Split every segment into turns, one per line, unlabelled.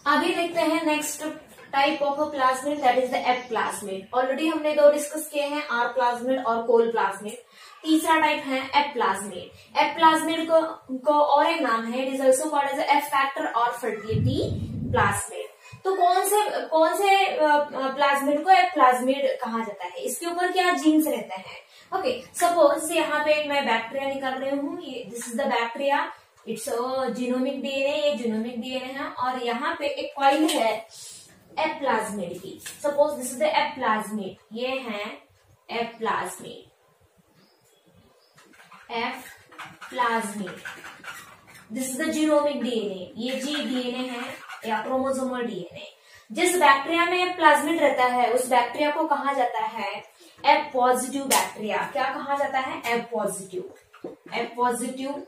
आगे देखते हैं next type of plasmid, that is the F plasmid. Already हमने दो डिस्कस किए हैं, आर प्लाज्मिड और कोल प्लाज्मिड। तीसरा टाइप है एफ प्लाज्मिड। एफ प्लाज्मिड को और एक नाम है, it is also called as F factor और फर्टिलिटी प्लाज्मिड। तो कौन से प्लाज्मिड को एफ प्लाज्मिड कहा जाता है, इसके ऊपर क्या जीन्स रहते हैं। ओके, सपोज यहाँ पे मैं बैक्टीरिया निकाल रही हूँ, ये this is the bacteria, it's genomic DNA, ये जीनोमिक डीएनए है, और यहाँ पे एक कॉइल है एफ प्लाज्मिड की। Suppose this is the F plasmid, ये है F plasmid, F plasmid. This is the genomic DNA, ये जी डीएनए है या क्रोमोसोमल डीएनए। जिस बैक्टीरिया में एफ प्लाज्मिड रहता है उस बैक्टीरिया को कहा जाता है एफ पॉजिटिव बैक्टीरिया। क्या कहा जाता है? एफ पॉजिटिव, एफ पॉजिटिव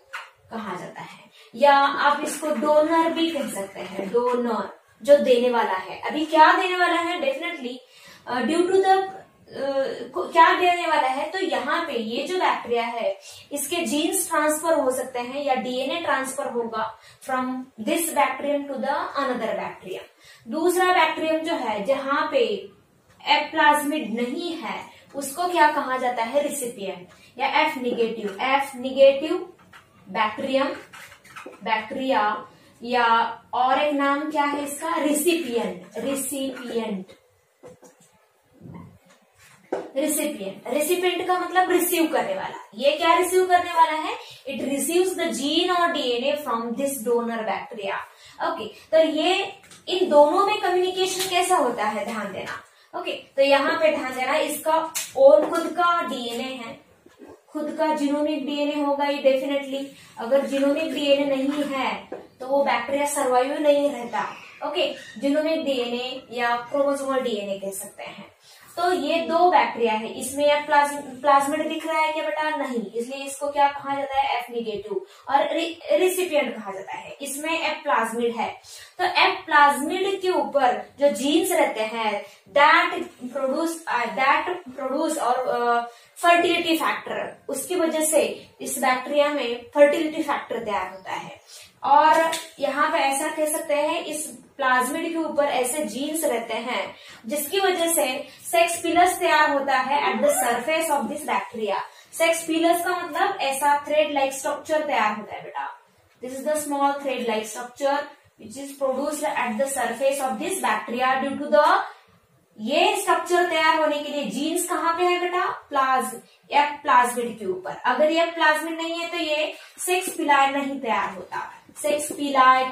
कहा जाता है। या आप इसको डोनर भी कह सकते हैं, डोनर जो देने वाला है। अभी क्या देने वाला है? डेफिनेटली ड्यू टू द क्या देने वाला है, तो यहाँ पे ये जो बैक्टीरिया है इसके जीन्स ट्रांसफर हो सकते हैं या डीएनए ट्रांसफर होगा from this bacterium to the another bacterium. दूसरा बैक्टीरियम जो है जहाँ पे एफ प्लाज्मिड नहीं है उसको क्या कहा जाता है? रिसिपिएंट या F negative, F negative bacterium, bacteria, या और एक नाम क्या है इसका? Recipient, recipient, recipient. रिसिपिएंट का मतलब रिसीव करने वाला। ये क्या रिसीव करने वाला है? इट रिसीव्स द जीन और DNA from this donor bacteria. Okay, तो ये इन दोनों में कम्युनिकेशन कैसा होता है, ध्यान देना। ओके, तो यहाँ पे ध्यान देना, इसका और खुद का डीएनए है, खुद का जीनोमिक डीएनए होगा ये डेफिनेटली। अगर जीनोमिक डीएनए नहीं है तो वो बैक्टीरिया सर्वाइव नहीं रहता। ओके, जीनोमिक डीएनए या क्रोमोसोमल डीएनए कह सकते हैं। तो ये दो बैक्टीरिया है, इसमें एफ प्लाज्मिड दिख रहा है क्या बेटा? नहीं, इसलिए इसको क्या कहा जाता है? एफ निगेटिव, और रिसिपिएंट कहा जाता है। इसमें एफ प्लाज्मिड है, तो एफ प्लाज्मिड के ऊपर जो जीन्स रहते हैं दैट प्रोड्यूस और फर्टिलिटी फैक्टर, उसकी वजह से इस बैक्टीरिया में फर्टिलिटी फैक्टर तैयार होता है। और यहाँ पे ऐसा कह सकते हैं इस प्लाज्मिड के ऊपर ऐसे जीन्स रहते हैं जिसकी वजह से सेक्स पिलस तैयार होता है eight the surface of this bacteria. Sex pillars का मतलब ऐसा थ्रेड लाइक स्ट्रक्चर तैयार होता है बेटा। This is the small thread like structure which is produced at the surface of this bacteria due to the, ये स्ट्रक्चर तैयार होने के लिए जीन्स कहाँ पे है बेटा? एफ प्लाज्मिड के ऊपर। अगर ये प्लाज्मिड नहीं है तो ये सेक्स पिलाय नहीं तैयार होता। सेक्स पिलाय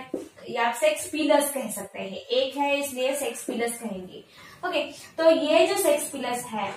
या सेक्स पिलस कह सकते हैं, एक है इसलिए सेक्स पिलस कहेंगे। ओके, तो ये जो सेक्स पिलस है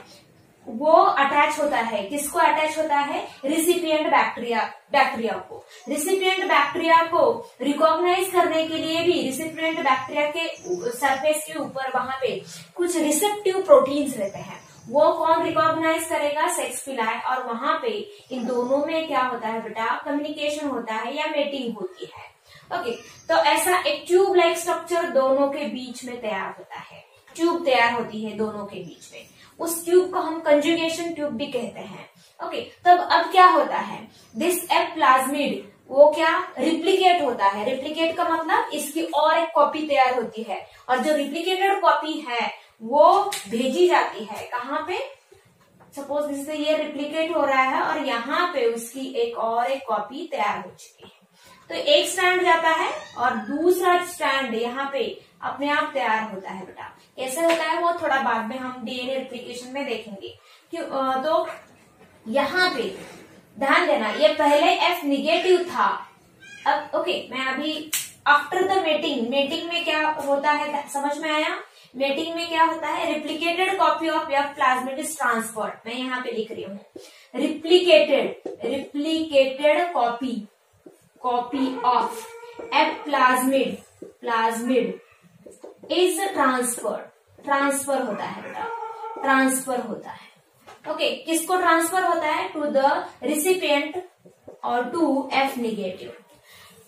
वो अटैच होता है, किसको अटैच होता है? रिसिपिएंट बैक्टीरिया को। रिसिपिएंट बैक्टीरिया को रिकॉग्नाइज करने के लिए भी रिसिपिएंट बैक्टीरिया के सरफेस के ऊपर वहां पे कुछ रिसेप्टिव प्रोटीन्स रहते हैं। वो कौन रिकॉग्नाइज करेगा? सेक्स पिलाय। और वहां पे इन दोनों में क्या होता है बेटा? कम्युनिकेशन होता है या मेटिंग होती है। ओके, तो ऐसा एक ट्यूब लाइक स्ट्रक्चर दोनों के बीच में तैयार होता है, ट्यूब तैयार होती है दोनों के बीच में। उस ट्यूब को हम कंजुगेशन ट्यूब भी कहते हैं। ओके, तब अब क्या होता है? दिस एफ प्लाज्मिड वो क्या? रिप्लिकेट होता है। रिप्लिकेट का मतलब इसकी और एक कॉपी तैयार होती है, और जो रिप्लिकेटेड कॉपी है वो भेजी जाती है कहाँ पे? सपोज जिससे ये रिप्लिकेट हो रहा है और यहाँ पे उसकी एक कॉपी तैयार हो चुकी है, तो एक स्ट्रैंड जाता है और दूसरा स्ट्रैंड यहाँ पे अपने आप तैयार होता है बेटा। कैसे होता है वो थोड़ा बाद में हम डीएनए रेप्लिकेशन में देखेंगे। तो यहाँ पे ध्यान देना, ये पहले एफ निगेटिव था। अब ओके, मैं अभी आफ्टर द मेटिंग में क्या होता है समझ में आया? मेटिंग में क्या होता है? Replicated copy of F plasmid is transferred. मैं यहाँ पे लिख रही हूँ replicated copy of F plasmid is transfer होता है बेटा, ट्रांसफर होता है। ओके, किसको ट्रांसफर होता है? टू द रिसिपिएंट और टू एफ निगेटिव।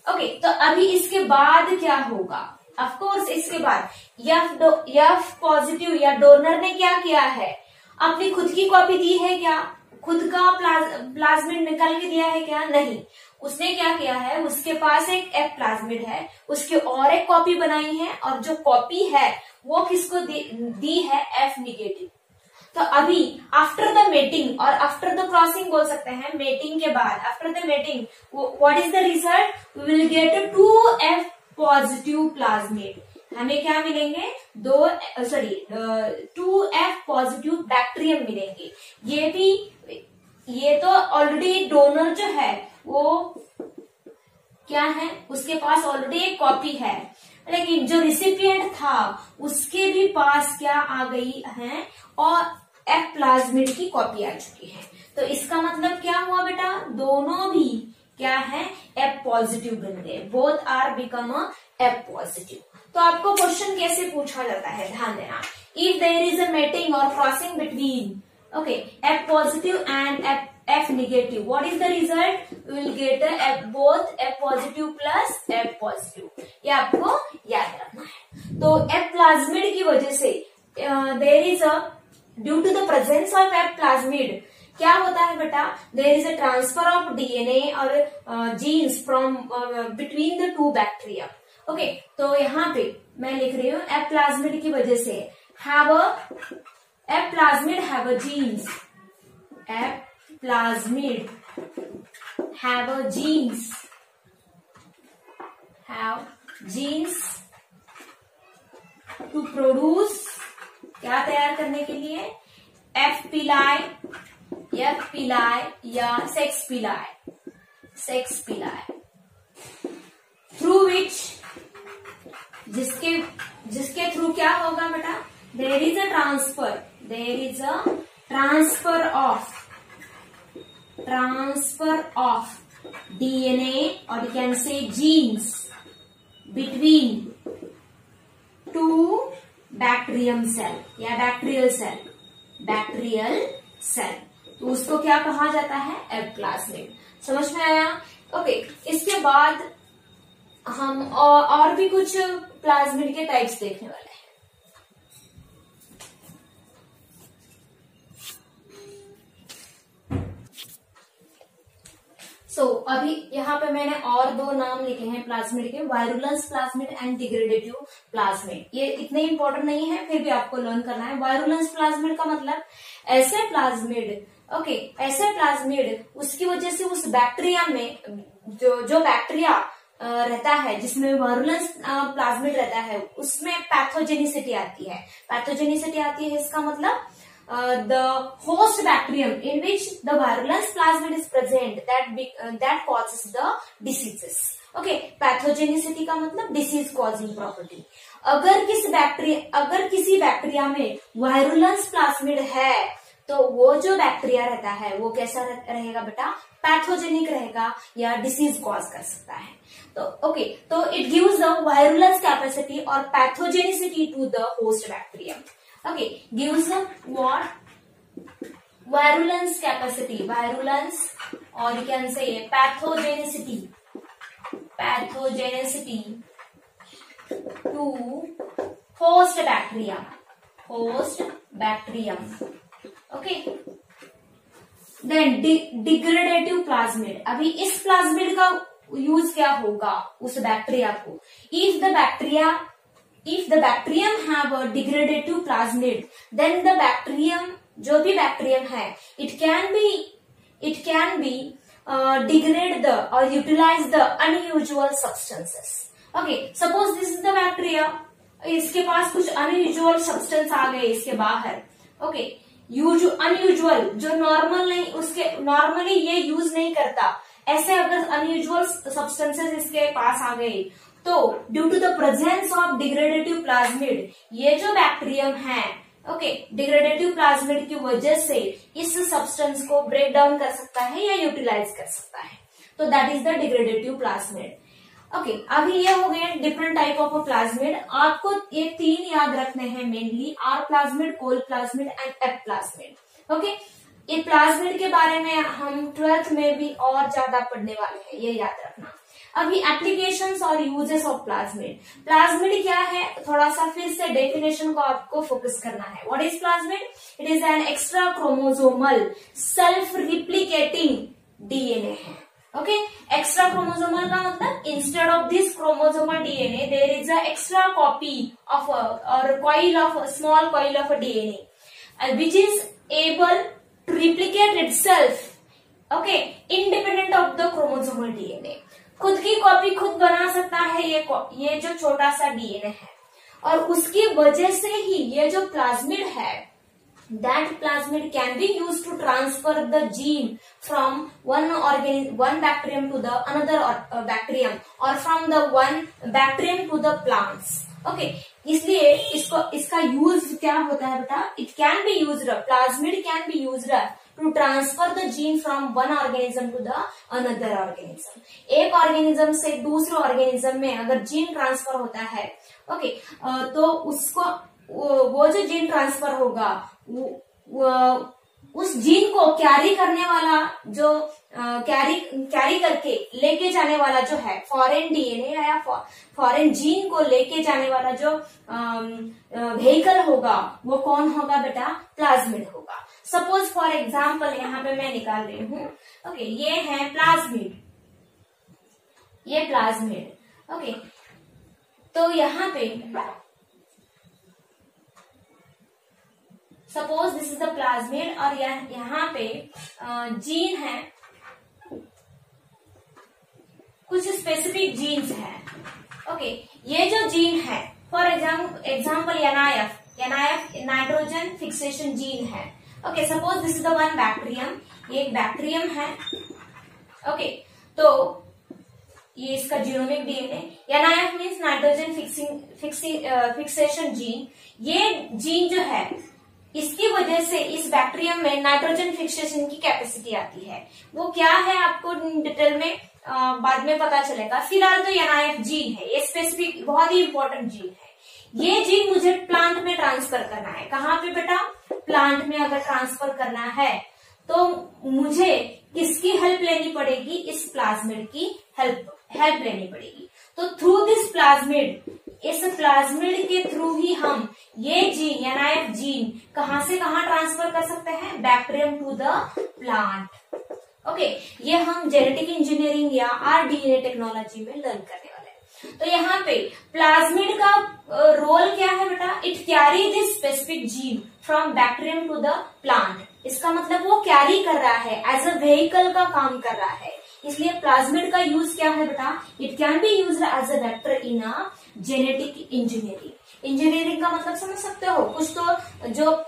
ओके, तो अभी इसके बाद क्या होगा? ऑफ कोर्स इसके बाद एफ पॉजिटिव या डोनर ने क्या किया है? अपनी खुद की कॉपी दी है क्या? खुद का प्लाज्मिड निकाल के दिया है क्या? नहीं, उसने क्या किया है, उसके पास एक एफ प्लाज्मिड है, उसकी और एक कॉपी बनाई है, और जो कॉपी है वो किसको दी है, एफ निगेटिव। तो अभी आफ्टर द मेटिंग और आफ्टर द क्रॉसिंग बोल सकते हैं, मेटिंग के बाद, after the mating what is the result, we will get 2F positive plasmid. हमें क्या मिलेंगे, 2F पॉजिटिव बैक्टीरियम मिलेंगे। ये तो ऑलरेडी डोनर जो है वो क्या है, उसके पास ऑलरेडी एक कॉपी है, लेकिन जो रिसिपिएंट था उसके भी पास क्या आ गई है, और एफ प्लाज्मिड की कॉपी आ चुकी है। तो इसका मतलब क्या हुआ बेटा, दोनों भी क्या है, एफ पॉजिटिव बन गए, both are become F positive. तो आपको क्वेश्चन कैसे पूछा जाता है, ध्यान देना, if there is a mating और crossing between F positive and F negative, what is the result, we will get both F positive plus F positive. ये आपको याद रखना है। तो एफ प्लाज्मिड की वजह से there is a due to the presence of F plasmid क्या होता है बेटा, there is a transfer of DNA और genes from between the two bacteria. Okay, तो यहाँ पे मैं लिख रही हूँ एफ प्लाज्मिड की वजह से F plasmid have a genes, F plasmid have a genes to produce, क्या तैयार करने के लिए, एफ पिलाई या सेक्स पिलाई, थ्रू विच, जिसके थ्रू क्या होगा बेटा, there is a transfer of DNA और you can say genes between two bacterium cell या बैक्टीरियल सेल, तो उसको क्या कहा जाता है, एफ प्लाज्मिड। समझ में आया? ओके, इसके बाद हम और भी कुछ प्लाज्मिड के टाइप्स देखने वाले हैं। अभी यहाँ पे मैंने और दो नाम लिखे हैं प्लाज्मिड के, virulence plasmid and degradative plasmid. ये इतने इंपॉर्टेंट नहीं है, फिर भी आपको लर्न करना है। वायरुलेंस प्लाज्मिड का मतलब ऐसे प्लाज्मिड उसकी वजह से उस बैक्टीरिया में जो बैक्टीरिया रहता है जिसमें वायरुलेंस प्लाज्मिड रहता है उसमें पैथोजेनिसिटी आती है। इसका मतलब the host bacterium in which the virulence plasmid is present that causes the diseases. Okay, pathogenicity का मतलब disease causing property। अगर किसी बैक्टीरिया में वायरुलेंस प्लाज्मिड है तो वो जो बैक्टीरिया रहता है वो कैसा रहेगा बेटा, पैथोजेनिक रहेगा या डिसीज कॉज कर सकता है। तो it gives the virulence capacity और pathogenicity to the host bacterium. Okay, gives what? Virulence capacity, or you can say pathogenicity to host bacterium. Okay. Then degradative plasmid. अभी इस प्लाज्मिड का यूज क्या होगा उस बैक्टीरिया को, if the bacterium have a degradative plasmid, then the bacterium, जो भी bacterium है, it can be degrade the or utilize the unusual substances. Okay, suppose this is the bacteria, इसके पास कुछ unusual substance आ गए इसके बाहर। Okay, unusual जो normal नहीं, उसके नॉर्मली ये यूज नहीं करता, ऐसे अगर unusual substances इसके पास आ गए तो due to the presence of degradative plasmid, ये जो बैक्टीरियम है, डिग्रेडेटिव प्लाज्मिड की वजह से इस सब्सटेंस को ब्रेक डाउन कर सकता है या यूटिलाइज कर सकता है, तो that is the degradative plasmid. अभी ये हो गए डिफरेंट टाइप ऑफ प्लाज्मिड। आपको ये तीन याद रखने हैं mainly, R plasmid, col plasmid and F plasmid. ये प्लाज्मिड के बारे में हम 12th में भी और ज्यादा पढ़ने वाले हैं, ये याद रखना। अभी एप्लीकेशंस और यूजेस ऑफ प्लाज्मिड क्या है, थोड़ा सा फिर से डेफिनेशन को आपको फोकस करना है। What is plasmid? It is an extra chromosomal self replicating DNA है। ओके, एक्स्ट्रा क्रोमोसोमल का मतलब instead of this chromosomal DNA there is a extra copy of और coil of small coil of DNA which is able to replicate itself, okay, independent of the chromosomal DNA. खुद की copy खुद बना सकता है ये जो छोटा सा डीएनए है, और उसकी वजह से ही ये जो प्लाज्मिड है, that plasmid can be used to transfer the gene from one bacterium to the another bacterium, or from the one bacterium to the plants। Okay, इसलिए इसका यूज क्या होता है बेटा, it can be used, plasmid can be used to transfer the gene from one organism to the another organism. एक organism से दूसरे organism में अगर जीन ट्रांसफर होता है, ओके, तो उसको वो जो जीन ट्रांसफर होगा उस जीन को कैरी करने वाला जो कैरी करके लेके जाने वाला जो है फॉरेन डीएनए या फॉरेन जीन को लेके जाने वाला जो व्हीकल होगा वो कौन होगा बेटा, प्लाज्मिड होगा। सपोज फॉर एग्जांपल यहाँ पे मैं निकाल रही हूँ, ओके, ये है प्लाज्मिड, ये प्लाज्मिड, ओके, तो यहाँ पे suppose this is the plasmid और यहाँ पे जीन है, कुछ स्पेसिफिक जीन्स हैं, ओके, ये जो जीन है for example NIF nitrogen fixation gene है, okay, suppose this is the one bacterium, ये एक बैक्टीरियम है, ओके, तो ये इसका genomic DNA, NIF means nitrogen fixation gene. ये जीन जो है इसकी वजह से इस बैक्टीरियम में नाइट्रोजन फिक्सेशन की कैपेसिटी आती है। वो क्या है आपको डिटेल में बाद में पता चलेगा। फिलहाल तो NIF जीन है, ये स्पेसिफिक बहुत ही इंपॉर्टेंट जीन है। ये जीन मुझे प्लांट में ट्रांसफर करना है। कहाँ पे बेटा, प्लांट में अगर ट्रांसफर करना है तो मुझे किसकी हेल्प लेनी पड़ेगी, इस प्लाज्मिड की हेल्प लेनी पड़ेगी। तो थ्रू दिस प्लाज्मिड, इस प्लाज्मिड के थ्रू ही हम ये जीन NIF जीन कहां से कहां ट्रांसफर कर सकते हैं, bacterium to the plant. Okay, ये हम जेनेटिक इंजीनियरिंग या RDNA टेक्नोलॉजी में लर्न करने वाले हैं। तो यहाँ पे प्लाज्मिड का रोल क्या है बेटा, it carry this specific gene from bacterium to the plant. इसका मतलब वो कैरी कर रहा है, एज अ व्हीकल का काम कर रहा है। इसलिए प्लाज्मिड का यूज क्या है बेटा, it can be used as a vector in a genetic engineering. Engineering का मतलब समझ सकते हो, कुछ तो जो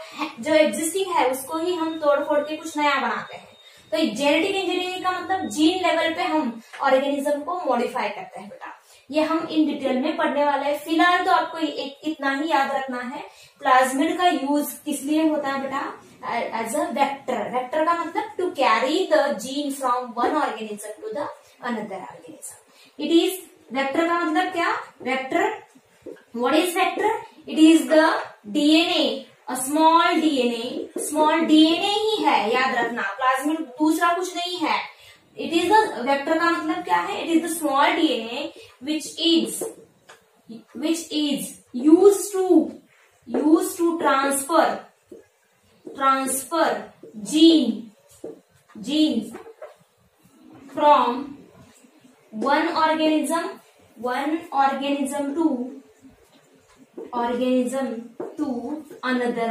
एग्जिस्टिंग है उसको ही हम तोड़ फोड़ के कुछ नया बनाते हैं। तो जेनेटिक इंजीनियरिंग का मतलब जीन लेवल पे हम ऑर्गेनिज्म को मॉडिफाई करते हैं बेटा। ये हम इन डिटेल में पढ़ने वाले हैं। फिलहाल तो आपको इतना ही याद रखना है, प्लाज्मिड का यूज किस लिए होता है बेटा, एज अ वेक्टर। वेक्टर का मतलब to carry the gene from one organism to the another organism. It is, vector का मतलब क्या, vector, what is vector, it is the DNA, small DNA, small DNA ही है, याद रखना, प्लाज्मिड दूसरा कुछ नहीं है। इट इज द, वेक्टर का मतलब क्या है, it is the small DNA which is used to transfer genes from one organism to another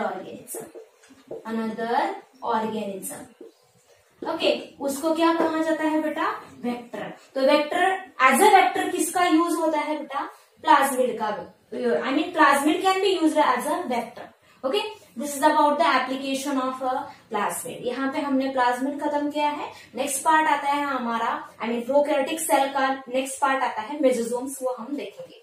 organism। Okay, उसको क्या कहा जाता है बेटा, वेक्टर। तो वेक्टर, एज अ वेक्टर किसका यूज होता है बेटा, प्लाज्मिड का। I mean plasmid can be used as a vector. Okay, this is about the application of plasmid. यहाँ पे हमने प्लाज्मिड खत्म किया है। नेक्स्ट पार्ट आता है हमारा, आई मीन प्रोकैरियोटिक सेल का नेक्स्ट पार्ट आता है मेसोसोम्स, वो हम देखेंगे।